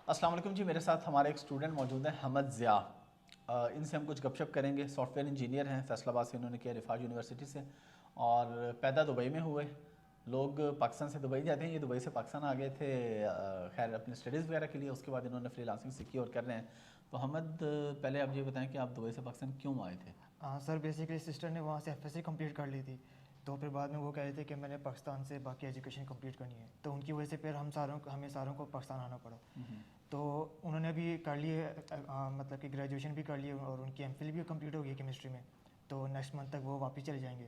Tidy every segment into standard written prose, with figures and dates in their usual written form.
अस्सलाम वालेकुम जी। मेरे साथ हमारे एक स्टूडेंट मौजूद हैं, हमद ज़िया। इनसे हम कुछ गपशप करेंगे। सॉफ्टवेयर इंजीनियर हैं, फैसलाबाद से इन्होंने किया, रिफाज यूनिवर्सिटी से, और पैदा दुबई में हुए। लोग पाकिस्तान से दुबई जाते हैं, ये दुबई से पाकिस्तान आ गए थे खैर अपनी स्टडीज़ वगैरह के लिए। उसके बाद इन्होंने फ्रीलांसिंग सीखी और कर रहे हैं। तो हमद, पहले आप ये बताएं कि आप दुबई से पाकिस्तान क्यों आए थे? सर बेसिकली सिस्टर ने वहाँ से एफएससी कंप्लीट कर ली थी, तो फिर बाद में वो कह रहे थे कि मैंने पाकिस्तान से बाकी एजुकेशन कंप्लीट करनी है, तो उनकी वजह से फिर हमें सारों को पाकिस्तान आना पड़ा। तो उन्होंने भी कर लिए, मतलब कि ग्रेजुएशन भी कर लिए और उनकी एमफिल भी कंप्लीट हो गई केमिस्ट्री में। तो नेक्स्ट मंथ तक वो वापस चले जाएंगे।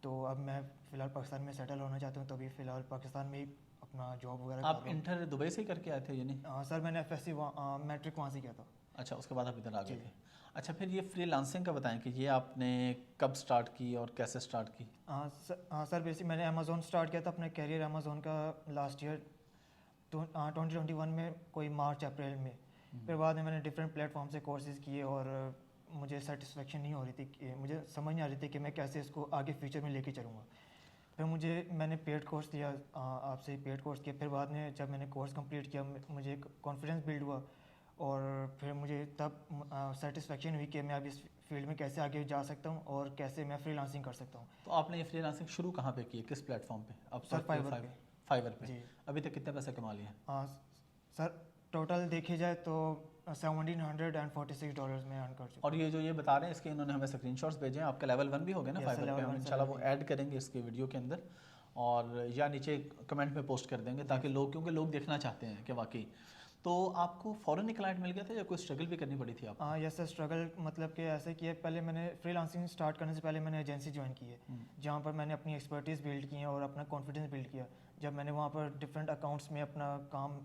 तो अब मैं फ़िलहाल पाकिस्तान में सेटल होना चाहता हूँ, तो अभी फ़िलहाल पाकिस्तान में ही अपना जॉब वगैरह कर आप रहा हूँ। इंटर दुबई से ही करके आए थे यानी? सर मैंने एफएससी मैट्रिक वहाँ से किया था। अच्छा, उसके बाद आप इधर आ गए जी। थे। अच्छा, फिर ये फ्रीलांसिंग का बताएं कि ये आपने कब स्टार्ट की और कैसे स्टार्ट की? सर बेसिक मैंने अमेज़ोन स्टार्ट किया था अपना कैरियर अमेज़ोन का लास्ट ईयर 2021 में, कोई मार्च अप्रैल में। फिर बाद में मैंने डिफरेंट प्लेटफॉर्म से कोर्सेज़ किए और मुझे सेटिस्फेक्शन नहीं हो रही थी कि मुझे समझ नहीं आ रही थी कि मैं कैसे इसको आगे फ्यूचर में लेके चलूँगा। फिर मैंने पेड कोर्स लिया, आपसे पेड कोर्स किया। फिर बाद में जब मैंने कोर्स कंप्लीट किया, मुझे एक कॉन्फिडेंस बिल्ड हुआ और फिर मुझे तब सेटिस्फेक्शन हुई कि मैं अब इस फील्ड में कैसे आगे जा सकता हूँ और कैसे मैं फ्रीलांसिंग कर सकता हूँ। तो आपने ये फ्रीलांसिंग शुरू कहाँ पे की है, किस प्लेटफॉर्म पे? अब सर तक फाइवर पे। फाइवर पे। जी। अभी तक कितने पैसे कमा लिए? सर टोटल देखे जाए तो $1746 में अर्न कर चुका और ये जो ये बता रहे हैं, इसके इन्होंने हमें स्क्रीनशॉट्स भेजे हैं। आपका लेवल 1 भी हो गया ना Yes, फाइवर पे? level हम 1 इंशाल्लाह वो salary है। ऐड करेंगे इसके वीडियो के अंदर, और या नीचे कमेंट में पोस्ट कर देंगे ताकि लोग, क्योंकि लोग देखना चाहते हैं कि वाकई। तो आपको फ़ौरन ही क्लाइंट मिल गया था या कोई स्ट्रगल भी करनी पड़ी थी आपको? यस सर, स्ट्रगल मतलब कि ऐसे किया। पहले मैंने फ्रीलांसिंग स्टार्ट करने से पहले मैंने एजेंसी ज्वाइन की है, जहाँ पर मैंने अपनी एक्सपर्टीज़ बिल्ड की है और अपना कॉन्फिडेंस बिल्ड किया। जब मैंने वहाँ पर डिफरेंट अकाउंट्स में अपना काम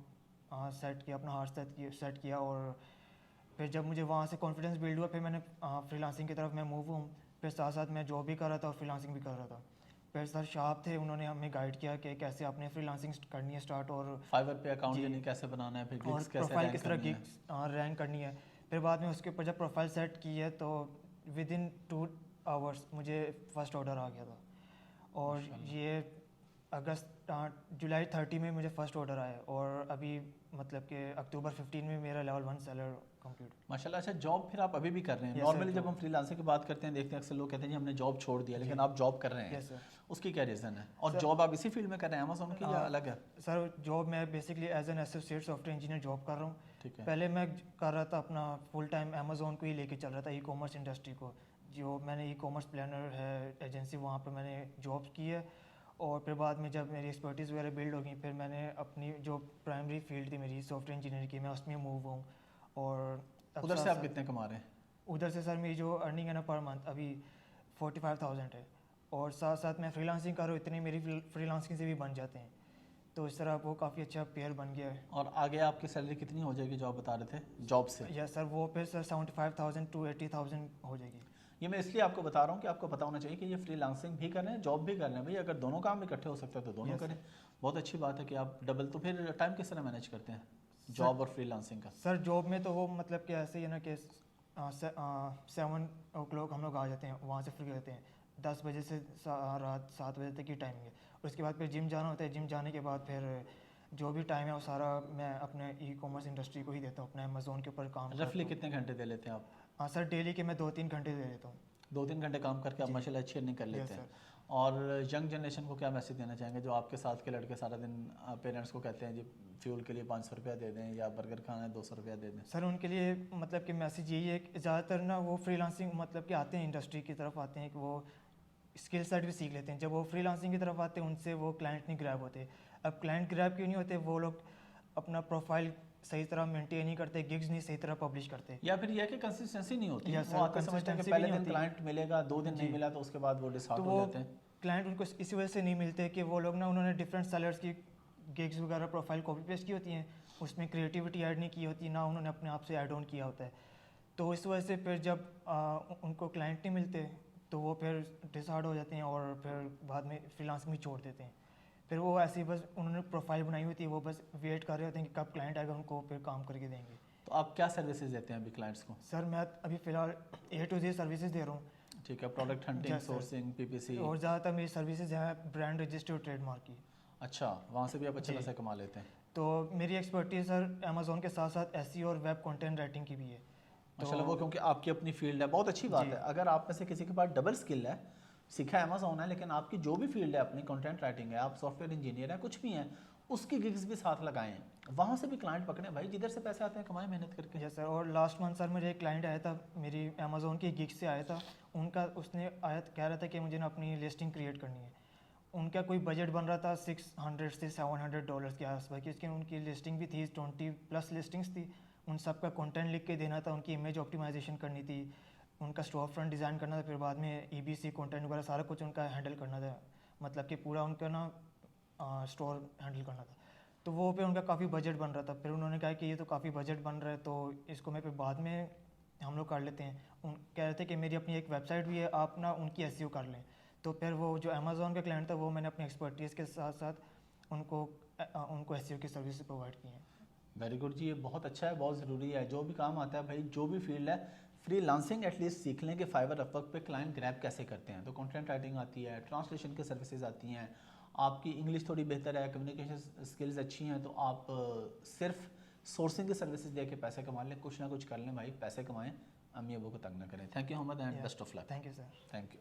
सेट किया, अपना हाथ सेट किया, और फिर जब मुझे वहाँ से कॉन्फिडेंस बिल्ड हुआ, फिर मैंने फ्रीलांसिंग की तरफ मैं मूव हूँ। फिर साथ साथ मैं जॉब भी कर रहा था और फ्रीलांसिंग भी कर रहा था। फिर सर शाह थे, उन्होंने हमें गाइड किया कि कैसे आपने फ्रीलांसिंग करनी है स्टार्ट, और फाइवर पे अकाउंट जी, यानी कैसे बनाना है, फिर और गिग्स कैसे प्रोफाइल रैंक किस तरह करनी है। गिग्स रैंक करनी है। फिर बाद में उसके ऊपर जब प्रोफाइल सेट की है तो विद इन 2 आवर्स मुझे फर्स्ट ऑर्डर आ गया था। और ये जुलाई 30 में मुझे फ़र्स्ट ऑर्डर आया, और अभी मतलब कि अक्टूबर 15 में मेरा लेवल 1 सेलर कंप्लीट। माशाल्लाह। अच्छा, जॉब फिर आप अभी भी कर रहे हैं? यस सर, नॉर्मली जब जॉब। हम फ्रीलांसिंग की बात करते हैं, देखते हैं अक्सर लोग कहते हैं जी हमने जॉब छोड़ दिया, लेकिन जी। आप जॉब कर रहे हैं। Yes sir. उसकी क्या रीज़न है? और सर जॉब आप इसी फील्ड में कर रहे हैं अमेजोन की या अलग है? सर जॉब मैं basically as an associate software engineer job कर रहा हूँ। ठीक है। पहले मैं कर रहा था अपना फुल टाइम अमेजोन को ही लेके चल रहा था, ई कॉमर्स इंडस्ट्री को। जो मैंने ई कॉमर्स प्लानर है एजेंसी, वहाँ पर मैंने जॉब की है। और फिर बाद में जब मेरी एक्सपर्टीज़ वगैरह बिल्ड हो गई, फिर मैंने अपनी जो प्राइमरी फील्ड थी मेरी सॉफ्टवेयर इंजीनियरिंग की, मैं उसमें मूव हूँ। और अब उधर से आप साथ कितने कमा रहे हैं? उधर से सर मेरी जो अर्निंग है ना पर मंथ अभी 45,000 है। और साथ साथ मैं फ्रीलांसिंग कर रहा हूँ, इतनी मेरी फ्रीलांसिंग से भी बन जाते हैं। तो इस तरह वो काफ़ी अच्छा पेयर बन गया है। और आगे आपकी सैलरी कितनी हो जाएगी जो आप बता रहे थे जॉब से? या सर वो फिर सर 75,000 to 80,000 हो जाएगी। ये मैं इसलिए आपको बता रहा हूँ कि आपको पता होना चाहिए कि ये फ्रीलांसिंग भी कर रहे हैं, जॉब भी कर रहे हैं। भाई अगर दोनों काम इकट्ठे हो सकते हैं तो दोनों Yes, करें। बहुत अच्छी बात है कि आप डबल। तो फिर टाइम किस तरह मैनेज करते हैं सर जॉब और फ्रीलांसिंग का? सर जॉब में तो वो मतलब कि ऐसे ही है ना कि 7 o'clock हम लोग आ जाते हैं, वहाँ से फ्री रहते हैं। 10 बजे से रात 7 बजे तक की टाइमिंग है। और उसके बाद फिर जिम जाना होता है। जिम जाने के बाद फिर जो भी टाइम है वो सारा मैं अपने ई कॉमर्स इंडस्ट्री को ही देता हूँ, अपने अमेज़ोन के ऊपर काम करता रफली हूँ। कितने घंटे दे लेते हैं आप? हाँ सर, डेली के मैं 2-3 घंटे दे देता हूँ। 2-3 घंटे काम करके आप जी। माशाल्लाह अच्छी अर्निंग कर यस लेते हैं। सर। और यंग जनरेशन को क्या मैसेज देना चाहेंगे जो आपके साथ के लड़के सारा दिन पेरेंट्स को कहते हैं जी फ्यूल के लिए 500 रुपया दे दें या बर्गर खाना है 200 रुपया दे दें? सर उनके लिए मतलब कि मैसेज यही है कि ज़्यादातर ना वो फ्रीलांसिंग मतलब कि आते हैं, इंडस्ट्री की तरफ आते हैं कि वो स्किल सेट भी सीख लेते हैं। जब वो फ्रीलांसिंग की तरफ आते हैं उनसे वो क्लाइंट नहीं ग्रैब होते। अब क्लाइंट ग्रैब क्यों नहीं होते? वो लोग अपना प्रोफाइल सही तरह मेंटेन नहीं करते, गिग्स नहीं सही तरह पब्लिश करते। या फिर यह कि कंसिस्टेंसी नहीं होती है। या वो सर आके समझते हैं कि कंसिस्टेंसी भी पहले नहीं दिन होती। क्लाइंट मिलेगा, 2 दिन नहीं जी। मिला तो उसके बाद वो तो डिसहार्ट हो वो जाते हैं। क्लाइंट उनको इस वजह से नहीं मिलते कि वो लोग ना उन्होंने डिफरेंट सेलर्स की गिग्स वगैरह प्रोफाइल कॉपी पेस्ट की होती हैं, उसमें क्रिएटिविटी ऐड नहीं की होती, ना उन्होंने अपने आप से ऐड ऑन किया होता है। तो इस वजह से फिर जब उनको क्लाइंट नहीं मिलते तो वो फिर डिसहार्ड हो जाते हैं और फिर बाद में फ्रीलांसिंग भी छोड़ देते हैं। फिर वो ऐसे ही बस उन्होंने प्रोफाइल बनाई होती है, वो बस वेट कर रहे होते हैं कि कब क्लाइंट आएगा, उनको फिर काम करके देंगे। तो आप क्या सर्विसेज देते हैं अभी क्लाइंट्स को? सर मैं अभी फ़िलहाल A to Z सर्विसेज दे रहा हूँ। ठीक है, product hunting, Yes, sir. Sourcing, PPC. और ज़्यादातर मेरी सर्विसेज हैं ब्रांड रजिस्टर्ड ट्रेडमार्क की। अच्छा, वहाँ से भी आप अच्छे जी। पैसे कमा लेते हैं? तो मेरी एक्सपर्टीज सर अमेज़ोन के साथ साथ एसईओ और वेब कंटेंट राइटिंग की भी है। माशाल्लाह, वो क्योंकि आपकी अपनी फील्ड है, बहुत अच्छी बात जी। है। अगर आप में से किसी के पास डबल स्किल है, सीखा अमेज़ॉन है, लेकिन आपकी जो भी फील्ड है अपनी, कंटेंट राइटिंग है, आप सॉफ्टवेयर इंजीनियर है, कुछ भी हैं, उसकी गिग्स भी साथ लगाएं, वहाँ से भी क्लाइंट पकड़ें भाई, जिधर से पैसे आते हैं कमाएं मेहनत करके। Yes sir. और लास्ट मंथ सर मुझे एक क्लाइंट आया था, मेरी अमेज़ोन की गिग से आया था। उसने कह रहा था कि मुझे ना अपनी लिस्टिंग क्रिएट करनी है। उनका कोई बजट बन रहा था $600 से $700 के आसपास की, उसकी उनकी लिस्टिंग भी थी, 20+ लिस्टिंग्स थी। उन सब का कंटेंट लिख के देना था, उनकी इमेज ऑप्टिमाइजेशन करनी थी, उनका स्टोर फ्रंट डिज़ाइन करना था, फिर बाद में EBC कंटेंट वगैरह सारा कुछ उनका हैंडल करना था, मतलब कि पूरा उनका ना स्टोर हैंडल करना था। तो वो पे उनका काफ़ी बजट बन रहा था। फिर उन्होंने कहा कि ये तो काफ़ी बजट बन रहा है, तो इसको मैं फिर बाद में हम लोग कर लेते हैं। कह रहे थे कि मेरी अपनी एक वेबसाइट भी है, आप ना उनकी एसईओ कर लें। तो फिर वो जो अमेज़ॉन का क्लाइंट था, वो मैंने अपनी एक्सपर्टीज़ के साथ साथ उनको एसईओ की सर्विस प्रोवाइड की हैं। वेरी गुड जी, ये बहुत अच्छा है, बहुत ज़रूरी है। जो भी काम आता है भाई, जो भी फील्ड है, फ्रीलांसिंग एटलीस्ट सीख लें कि फाइवर अपवर्क पे क्लाइंट ग्रैब कैसे करते हैं। तो कंटेंट राइटिंग आती है, ट्रांसलेशन की सर्विसेज आती हैं, आपकी इंग्लिश थोड़ी बेहतर है, कम्युनिकेशन स्किल्स अच्छी हैं, तो आप सिर्फ सोर्सिंग की सर्विसेज दे के पैसे कमा लें, कुछ ना कुछ कर लें भाई, पैसे कमाएं, अम्मी अबू को तंग ना करें। Thank you Mohammed and best of luck. Thank you sir. Thank you.